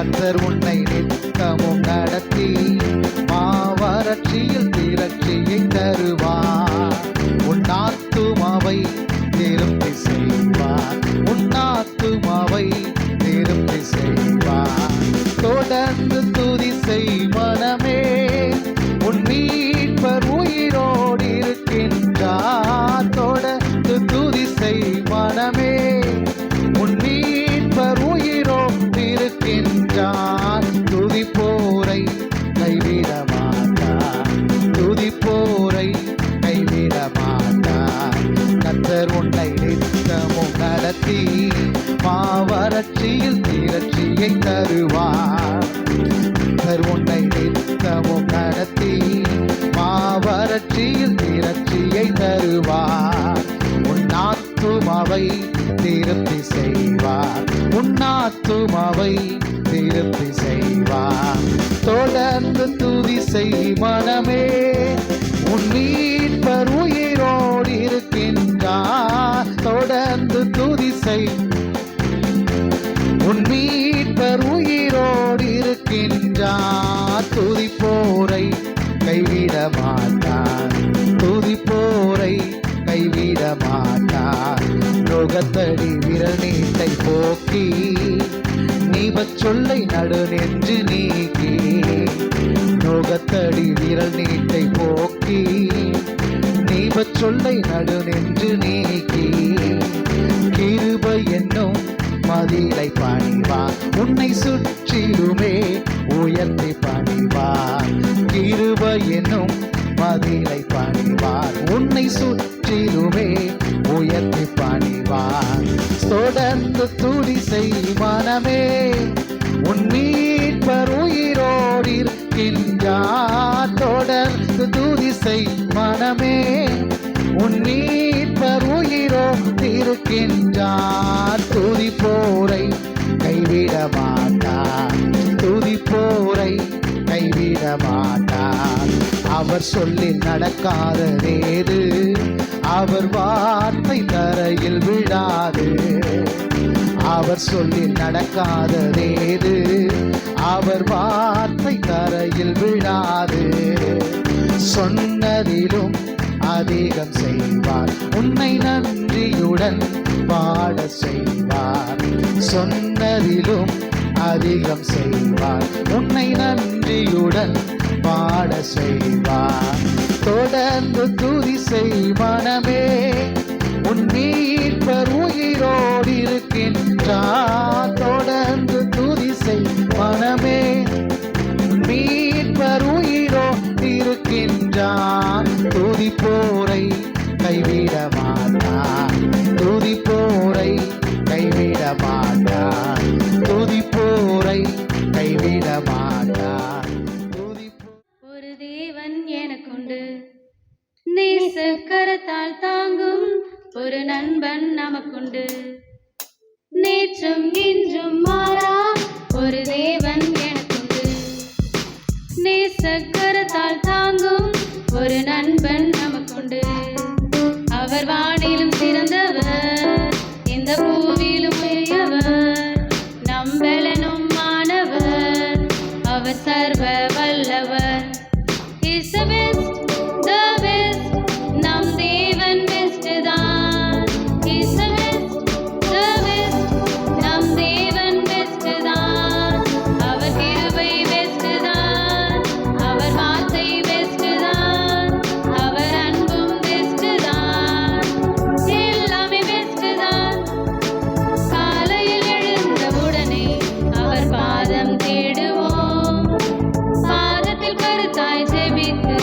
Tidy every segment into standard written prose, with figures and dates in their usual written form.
கர்த்தர் உன்னை நித்தமும் நடத்தி மாவறட்சியில் திரட்சியை தருவார். உன் ஆத்துமாவை திருப்தி செய்வார். உன் ஆத்துமாவை திருப்தி செய்வார். தொடர்ந்து துதி செய் மனமே, உன் மீட்பர் உயிரோடு இருக்கின்றார். தொடர்ந்து துதி செய் மனமே, உன் மீட்பர் உயிரோடு இருக்கின்றார். துதிப்போரை கைவிட மாட்டார். துதிப்போரை கைவிட மாட்டார். கர்த்தர் உன்னை நித்தமும் நடத்தி மாவறட்சியில் திரட்சியை தருவார். கர்த்தர் உன்னை நித்தமும் நடத்தி மாவறட்சியில் திரட்சியை தருவார். உன் ஆத்துமாவை திருப்தி செய்வார். உன் ஆத்துமாவை திருப்தி செய்வார். தொடர்ந்து துதி செய் மனமே, உன் மீட்பர் உயிரோடு இருக்கின்றார். தொடர்ந்து துதி செய், உன் மீட்பர் உயிரோடு இருக்கின்றார். துதிப்போரை கைவிட மாட்டார். துதிப்போரை கைவிட மாட்டார். நுகத்தடி விரல் நீட்டை போக்கி நீபச் சொல்லை நடு நெஞ்சு நீக்கி. நுகத்தடி விரல் நீட்டை போக்கி நீபச் சொல்லை நடு நெஞ்சு நீக்கி. கிருபை என்னும் மதிலை பணிவார். உன்னை சுற்றிலுமே உயர்த்தி பணிவார். கிருபை என்னும் மதிலை பணிவார். உன்னை சுற்றிலுமே உயர்த்தி பணிவார். தொடர்ந்து துதி செய் மனமே, உன் மீட்பர் உயிரோடு இருக்கின்றார். தொடர்ந்து துதி செய் மனமே, உன் மீட்பர் உயிரோடு இருக்கின்றார். துதிப்போரை கைவிட மாட்டார். துதிப்போரை கைவிட மாட்டார். அவர் சொல்லி நடக்காததேது, அவர் வார்த்தை தரையில் விழாது. அவர் சொல்லி நடக்காததேது, அவர் வார்த்தை தரையில் விழாது. சொன்னதிலும் அதிகம் செய்வார். உன்னை நன்றியுடன் பாட செய்வார். சொன்னதிலும் அதிகம் செய்வார். உன்னை நன்றியுடன் பாட செய்வார். தொடர்ந்து துதி செய் மனமே, உன் மீட்பர் உயிரோடு இருக்கின்றார். தொடர்ந்து துதி செய் மனமே, மீட்பர் உயிரோடு இருக்கின்றார். துதிப்போரை கைவிட மாட்டார். துதிப்போரை கைவிட மாட்டார். துதிப்போரை கைவிட மாட்டார். ஒரு தேவன் எனக்குண்டு, நேசக்கரத்தால் தாங்கும் ஒரு நண்பன் நமக்குண்டு. நேற்றும் இன்றும் மாறா ஒரு தேவன் எனக்குண்டு. நேசக்கரத்தால் தாங்கும் ஒரு நண்பன் நமக்குண்டு. அவர் வானிலும் சிறந்தவர், இந்த பூவிலும் உயர்ந்தவர், நம்பலனும் மாணவர், அவர் சர்வ வல்லவர். He's the best, the best, நம் தேவன் பெஸ்ட் தான். He's the best, the best, நம் தேவன் பெஸ்ட் தான். அவர் கிருபை பெஸ்ட் தான், அவர் வார்த்தை பெஸ்ட் தான், அவர் அன்பும் பெஸ்ட் தான், எல்லாமே பெஸ்ட் தான். காலையில் எழுந்தவுடனே அவர் பாதம் தேடுவோம். பாதத்தில் கருத்தாய் ஜெபித்து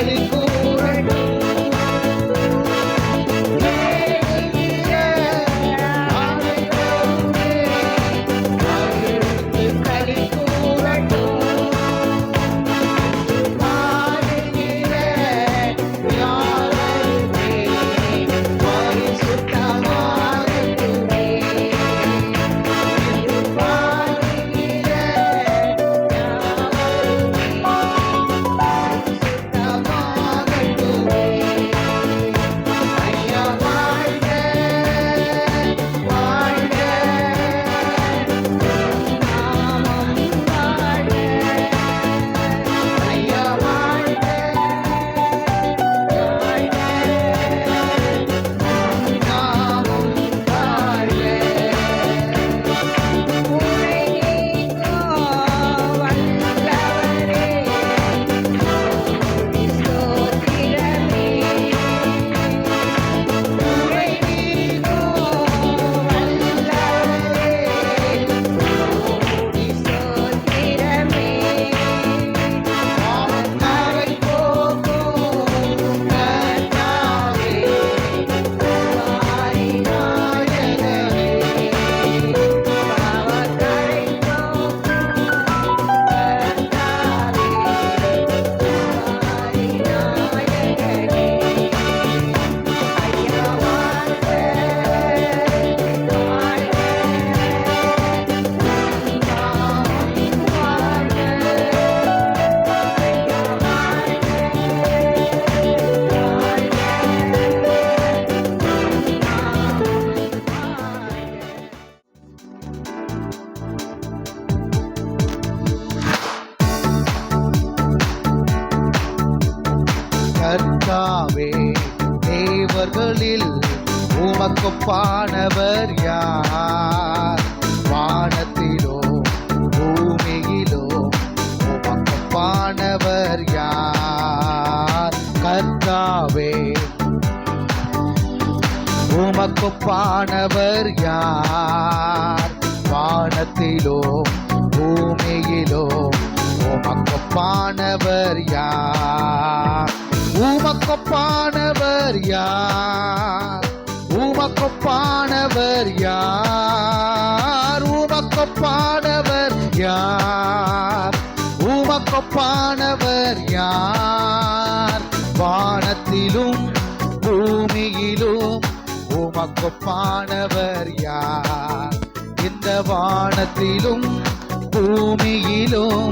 களி கூறட்டும். தேடுகிற அனைவருமே மகிழ்ந்து களி கூறட்டும். பாடுகிற யாவருமே பரிசுத்தமாகட்டுமே. பாடுகிற பரிசுத்தமாகட்டுமே. ஐயா வாழ்க, வாழ்க, நாமம் வாழ்க. ஐயா வாழ்க, வாழ்க, நாமம் வாழ்க. உம்மை நீங்கோ வல்லவரே, ஸ்தோத்திரமே. உம்மை நீங்கோ வல்லவரே, ஸ்தோத்திரமே. பாவங்களை போக்கும் கர்த்தாவே, வாரி நாயகனே. பாவங்களை போக்கும் கர்த்தாவே, வாரி நாயகனே. ஐயா வாழ்க, வாழ்க, நாமம் வாழ்க. ஐயா வாழ்க, கர்த்தாவே, தேவர்களில் உமக்கொப்பானவர் யார்? வானத்திலோ பூமியிலோ உமக்கொப்பானவர் யார்? கர்த்தாவே, உமக்கொப்பானவர் யார்? வானத்திலோ பூமியிலோ உமக்கொப்பானவர் யார்? உமக்கொப்பானவர் யார்? உமக்கொப்பானவர் யார்? உமக்கொப்பானவர் யார்? உமக்கொப்பானவர் யார்? வானத்திலும் பூமியிலும் உமக்கொப்பானவர் யார்? இந்த வானத்திலும் பூமியிலும்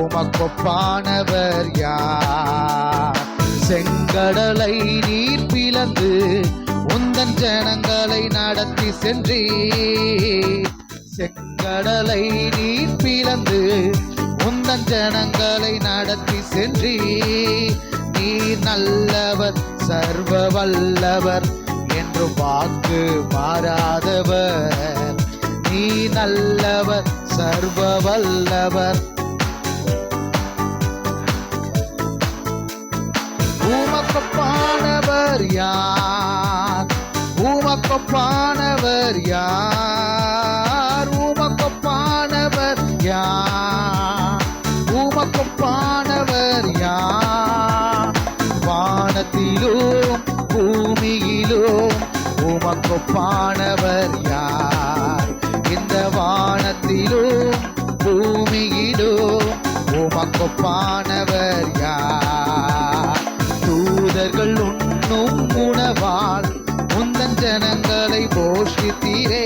உமக்கொப்பானவர் யார்? செங்கடலை நீர் பிளந்து உந்தன் ஜனங்களை நடத்தி சென்றீர். செங்கடலை நீர் பிளந்து உந்தன் ஜனங்களை நடத்தி சென்றீர். நீர் நல்லவர், சர்வ வல்லவர், என்று வாக்கு மாறாதவர். நீ நல்லவர், சர்வ வல்லவர். உமக்கொப்பானவர் யார்? உமக்கொப்பானவர் யார்? உமக்கொப்பானவர் யார்? உமக்கொப்பானவர் யார்? வானத்திலும் பூமியிலும் உமக்கொப்பானவர் யார்? இந்த வானத்திலும் பூமியிலும் உமக்கொப்பானவர் யார்? தூதர்கள் உண்ணும் உணவால் உந்தன் ஜனங்களை போஷித்தீரே.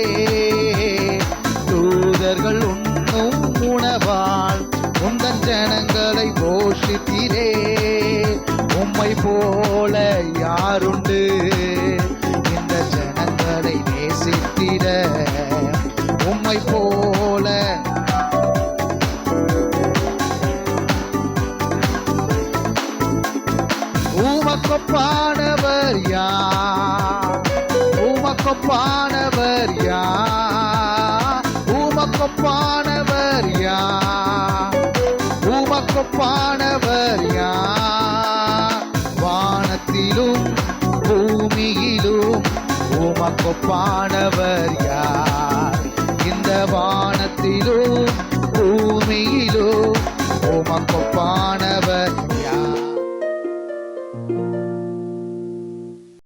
தூதர்கள் உண்ணும் உணவால் உந்தன் ஜனங்களை போஷித்தீரே. உம்மை போல யாருண்டு இந்த ஜனங்களை நேசித்திட? உம்மை போல உமக்கொப்பானவர் யார்? உமக்கொப்பானவர் யார்? உமக்கொப்பானவர் யார்? உமக்கொப்பானவர் யார்? வானத்திலும் பூமியிலும் உமக்கொப்பானவர் யார்? இந்த வானத்திலும் பூமியிலும் உமக்கொப்பானவர் யார்?